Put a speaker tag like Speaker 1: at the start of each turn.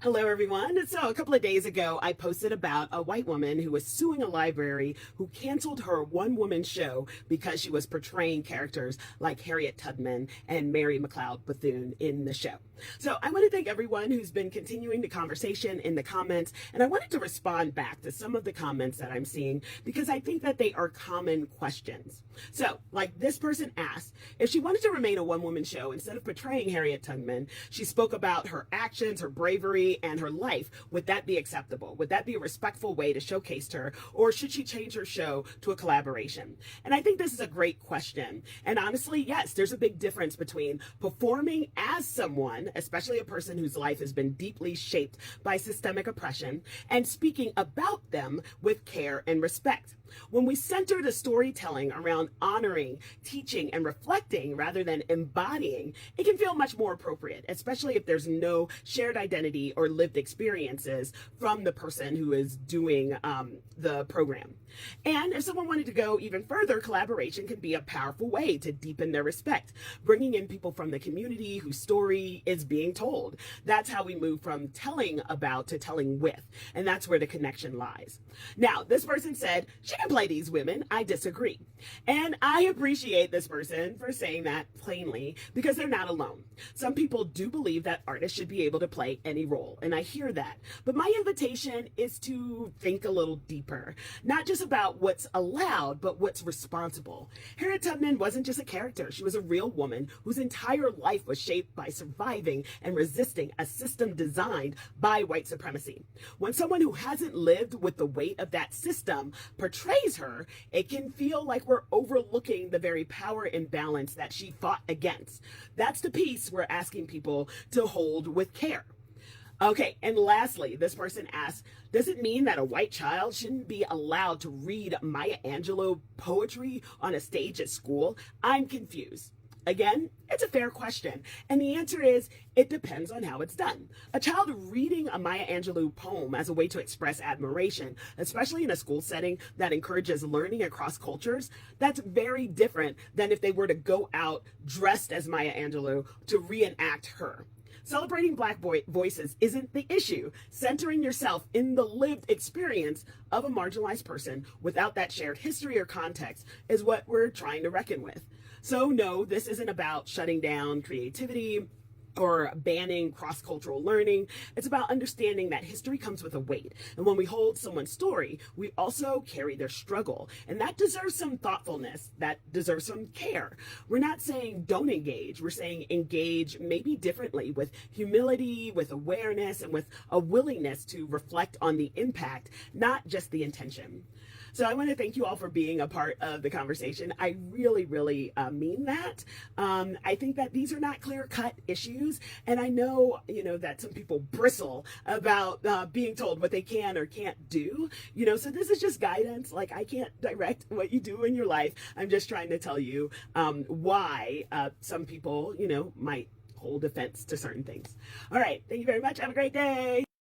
Speaker 1: Hello, everyone. So, a couple of days ago, I posted about a white woman who was suing a library who canceled her one-woman show because she was portraying characters like Harriet Tubman and Mary McLeod Bethune in the show. So, I want to thank everyone who's been continuing the conversation in the comments, and I wanted to respond back to some of the comments that I'm seeing because I think that they are common questions. So, like this person asked, if she wanted to remain a one-woman show instead of portraying Harriet Tubman, she spoke about her actions, her bravery, and her life. Would that be acceptable? Would that be a respectful way to showcase her? Or should she change her show to a collaboration? And I think this is a great question. And honestly, yes, there's a big difference between performing as someone, especially a person whose life has been deeply shaped by systemic oppression, and speaking about them with care and respect. When we center the storytelling around honoring, teaching, and reflecting rather than embodying, it can feel much more appropriate, especially if there's no shared identity or lived experiences from the person who is doing the program. And if someone wanted to go even further, collaboration can be a powerful way to deepen their respect, bringing in people from the community whose story is being told. That's how we move from telling about to telling with, and that's where the connection lies. Now, this person said, she can play these women. I disagree. And I appreciate this person for saying that plainly because they're not alone. Some people do believe that artists should be able to play any role, and I hear that. But my invitation is to think a little deeper, not just about what's allowed, but what's responsible. Harriet Tubman wasn't just a character. She was a real woman whose entire life was shaped by surviving and resisting a system designed by white supremacy. When someone who hasn't lived with the weight of that system portrays her, it can feel like we're overlooking the very power imbalance that she fought against. That's the piece we're asking people to hold with care. Okay, and lastly, this person asks, does it mean that a white child shouldn't be allowed to read Maya Angelou poetry on a stage at school? I'm confused. Again, it's a fair question, and the answer is it depends on how it's done. A child reading a Maya Angelou poem as a way to express admiration, especially in a school setting that encourages learning across cultures, that's very different than if they were to go out dressed as Maya Angelou to reenact her. Celebrating Black voices isn't the issue. Centering yourself in the lived experience of a marginalized person without that shared history or context is what we're trying to reckon with. So no, this isn't about shutting down creativity or banning cross-cultural learning. It's about understanding that history comes with a weight. And when we hold someone's story, we also carry their struggle. And that deserves some thoughtfulness, that deserves some care. We're not saying don't engage. We're saying engage maybe differently, with humility, with awareness, and with a willingness to reflect on the impact, not just the intention. So I want to thank you all for being a part of the conversation. I really, really mean that. I think that these are not clear-cut issues, and I know, that some people bristle about being told what they can or can't do. So this is just guidance. Like, I can't direct what you do in your life. I'm just trying to tell you why some people, might hold offense to certain things. All right. Thank you very much. Have a great day.